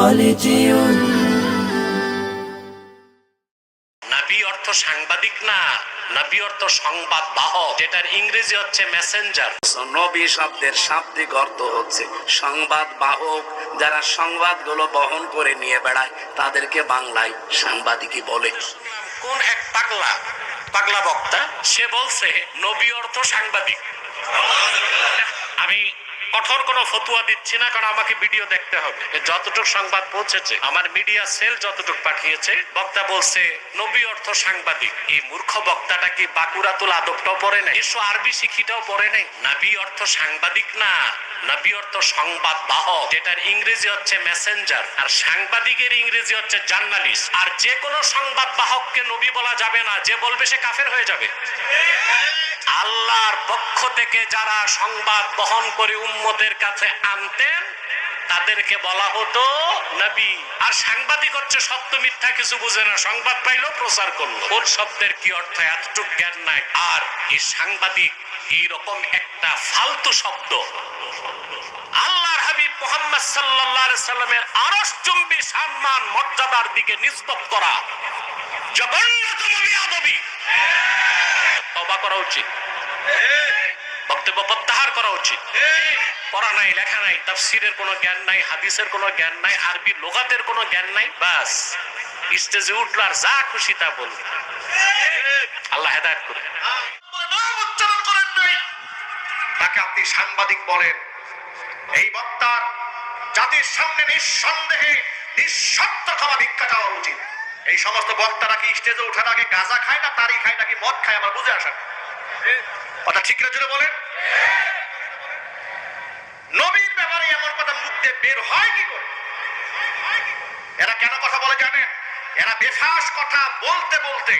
خالديون নবী অর্থ সাংবাদিক না, নবী অর্থ সংবাদ বাহক, যেটার ইংরেজি হচ্ছে মেসেঞ্জার। নবী শব্দের শাব্দিক অর্থ হচ্ছে সংবাদ বাহক। যারা সংবাদগুলো বহন করে নিয়ে বেড়ায় তাদেরকে বাংলায় সাংবাদিকই বলে। কোন এক পাগলা বক্তা সে বলছে নবী অর্থ সাংবাদিক। আমি কঠোর কোনো ফতুয়া দিচ্ছি না, কারণ আমাকে ভিডিও দেখতে হবে। যতটুকু সংবাদ পৌঁছেছে, আমার মিডিয়া সেল যতটুকু পাঠিয়েছে, বক্তা বলছে নবী অর্থ সাংবাদিক। এই মূর্খ বক্তাটা কি বাকুরাতুল আদবটাও পড়ে নাই, এসো আরবি শিখিটাও পড়ে নাই? নবী অর্থ সাংবাদিক না, নবী অর্থ সংবাদ বাহক, যেটার ইংরেজি হচ্ছে মেসেঞ্জার, আর সাংবাদিকের ইংরেজি হচ্ছে জার্নালিস্ট। আর যে কোনো সংবাদ বাহককে নবী বলা যাবে না, যে বলবে সে কাফের হয়ে যাবে। আল্লাহর পক্ষ থেকে যারা সংবাদ বহন করে উম্মতের কাছে আনতেন তাদেরকে বলা হতো নবী। আর সাংবাদিক হচ্ছে সত্য মিথ্যা কিছু বুঝে না, সংবাদ পাইলো প্রচার করলো। কোন শব্দের কি অর্থ এতটুক জ্ঞান নাই। আর এই সাংবাদিক এইরকম একটা ফালতু শব্দ আল্লাহর হাবিব মুহাম্মদ সাল্লাল্লাহু আলাইহি সাল্লামের আরশচুম্বী সম্মান মর্যাদার দিকে নিসবত করা জঘন্যতম বেয়াদবি। তওবা করা উচিত, বক্তব্য প্রত্যাহার করা উচিত। পড়া নাই, লেখা নাই, তাফসীরের কোনো জ্ঞান নাই, হাদিসের কোনো জ্ঞান নাই, আরবি লুগাতের কোনো জ্ঞান নাই, বাস স্টেজে উঠলো আর যা খুশি তা বলল। আল্লাহ হেদায়েত করুন। নাম উচ্চারণ করেন নাই, তাকে আপনি সাংবাদিক বলেন। এই বক্তার জাতির সামনে নিঃসন্দেহে নিঃশর্ত ক্ষমা ভিক্ষা চাওয়া উচিত। এই সমস্ত বক্তারা কি স্টেজে ওঠার আগে গাঁজা খায় না তারি খায় নাকি মদ খায়, আমার বুঝে আসেন। কথা ঠিক না জুড়ে বলেন। নবীর ব্যাপারে এমন কথা মুখ দিয়ে বের হয় কি করে? এরা কেন কথা বলে জানেন? এরা বেফাস কথা বলতে বলতে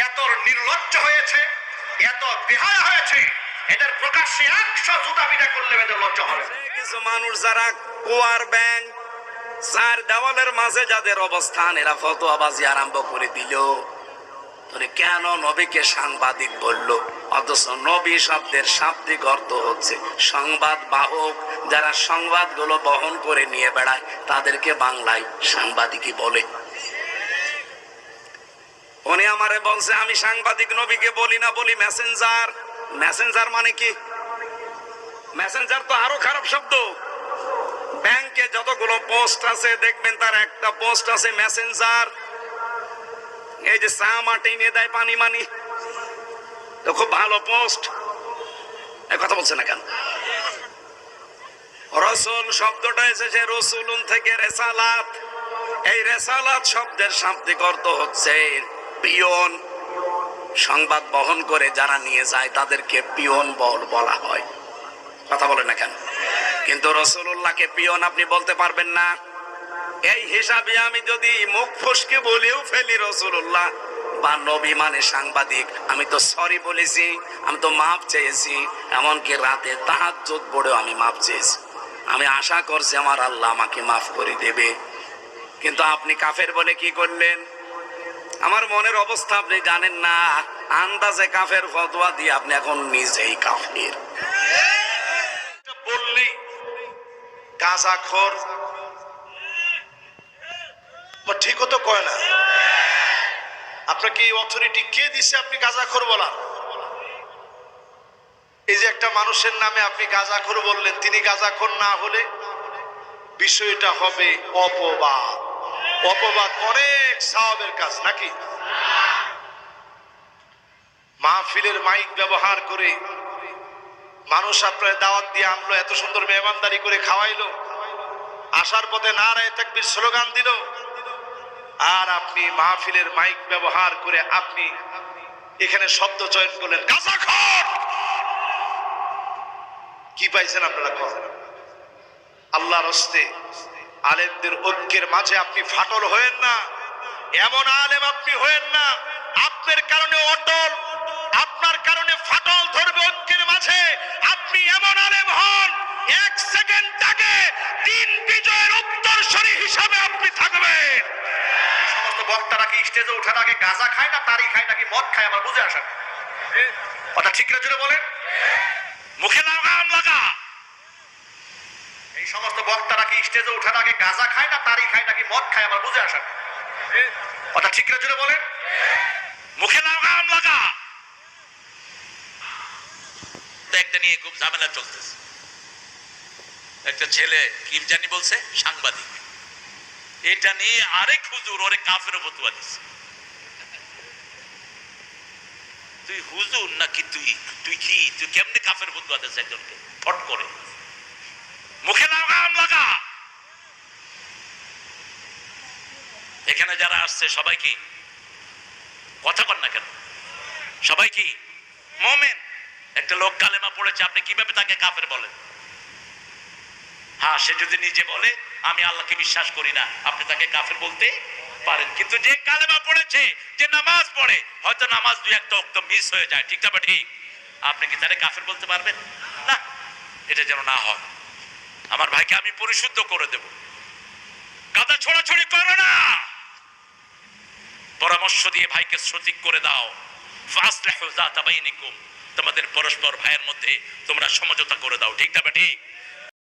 এত নির্লজ্জ হয়েছে, এত বেহায়া হয়েছে, এদের প্রকাশ্যে 100 জুতা পিটা করলে এদের লজ্জা হবে। কিছু মানুষ যারা কুয়ার ব্যাং চার দেওয়ালের মাঝে যাদের অবস্থান, এরা ফতোয়াবাজি আরম্ভ করে দিল। কেন নবীকে সাংবাদিক বলল? অথচ নবী শব্দের শাব্দিক অর্থ হচ্ছে সংবাদ বাহক। যারা সংবাদগুলো বহন করে নিয়ে বেড়ায় তাদেরকে বাংলায় সাংবাদিকই বলে। উনি আমারে বলছে আমি সাংবাদিক নবীকে বলি না, বলি মেসেঞ্জার। মেসেঞ্জার মানে কি? মেসেঞ্জার তো আরো খারাপ শব্দ। ব্যাংকে যতগুলো পোস্ট আছে দেখবেন তার একটা পোস্ট আছে মেসেঞ্জার। এই যে চা মাটি নিয়ে দেয় পানি মানি, তো খুব ভালো পোস্ট। এই কথা বলছে না কেন? রসুল শব্দটা এসেছে রসুলুন থেকে রেসালাত। এই রেসালাত শব্দের শাব্দিক অর্থ হচ্ছে পিয়ন। সংবাদ বহন করে যারা নিয়ে যায় তাদেরকে পিয়ন বলা হয়। কথা বলে না কেন? কিন্তু রসুল্লাহকে পিয়ন আপনি বলতে পারবেন না। এই হিসাবে আমি যদি মুখ ফসকে বলেও ফেলি রসুল্লাহ বা নবী মানে সাংবাদিক, আমি তো সরি বলেছি, আমি তো মাপ চেয়েছি। এমনকি রাতে তাহাজ্জুদ পড়েও আমি মাপ চেয়েছি। আমি আশা করছি আমার আল্লাহ আমাকে মাফ করে দেবে। কিন্তু আপনি কাফের বলে কি করলেন? আমার মনের অবস্থা আপনি জানেন না। আন্দাজে কাফের ফতোয়া দিয়ে আপনি এখন নিজেই কাফের। বললি গাঁজাখোর, ঠিক তো কয় না। আপনাকে এই অথরিটি কে দিছে আপনি গাঁজাখোর বলার? এই যে একটা মানুষের নামে আপনি গাঁজাখোর বললেন, তিনি গাঁজাখোর না হলে বিষয়টা হবে অপবাদ। অপবাদ অনেক সওয়াবের কাজ নাকি? মাহফিলের মাইক ব্যবহার করে মানুষ আপনার দাওয়াত দিয়ে আনলো, এত সুন্দর মেহমানদারি করে খাওয়াইলো, আসার পথে নারায়ে তাকবীর স্লোগান দিল, আর আপনি মাহফিলের মাইক ব্যবহার করে আপনি এখানে শব্দ চয়ন করলেন গাঁজাখোর। কি পাইছেন আপনারা? আল্লাহর হস্তে আলেমদের ঐক্যের মাঝে আপনি ফাটল হয়েন না। এমন আলেম আপনি হয়েন না আপনার কারণে অটল, আপনার কারণে ফাটল ধরবে ঐক্যের মাঝে। আপনি এমন আলেম হন, 1 সেকেন্ড আগে 3 বিজয়ের উত্তরসূরি হিসাবে আপনি থাকবেন। সমস্ত বক্তারা কি স্টেজে ওঠার আগে গাঁজা খায় না তারি খায় নাকি মদ খায়, আমার বুঝে আসেন। কথা ঠিক না জুড়ে বলেন। মুখে লাগাম লাগা। এই সমস্ত বক্তারা কি স্টেজে ওঠার আগে গাঁজা খায় না তারি খায় নাকি মদ খায় আমার বুঝে আসে না। কথা ঠিক করে জুড়ে বলেন। মুখে লাগাম লাগা। তো একটা নিয়ে খুব ঝামেলা চলতেছে। একটা ছেলে কি জানি বলছে সাংবাদিক, এটা নিয়ে আরেক হুজুর ওরে কাফের ফতোয়া দিচ্ছে। তুই হুজুর নাকি তুই তুই কি তুই কেমনে কাফের ফতোয়া দিচ্ছে একজনকে? ফট করে মুখে লাগাম লাগা। এখানে যারা আসছে সবাই কি কথা কন না কেন? সবাই কি মুমিন? একটা লোক কালেমা পড়েছে, আপনি কিভাবে তাকে কাফের বলেন? হ্যাঁ, সে যদি নিজে বলে আমি আল্লাহকে বিশ্বাস করি না, আপনি তাকে কাফের বলতে পারেন। কিন্তু যে কালেমা পড়েছে, যে নামাজ পড়ে, হয়তো নামাজ দুই একটা ওয়াক্ত মিস হয়ে যায়, ঠিক না ঠিক, আপনি কি তারে কাফের বলতে পারবেন না? এটা যেন না হয়। আমার ভাইকে আমি পরিশুদ্ধ করে দেব। কাদা ছোড়াছড়ি করো না, পরামর্শ দিয়ে ভাইকে সঠিক করে দাও। ফাসলিহু যাতা বাইনিকুম, তোমাদের পরস্পর ভাইয়ের মধ্যে তোমরা সমঝোতা করে দাও, ঠিক না ঠিক?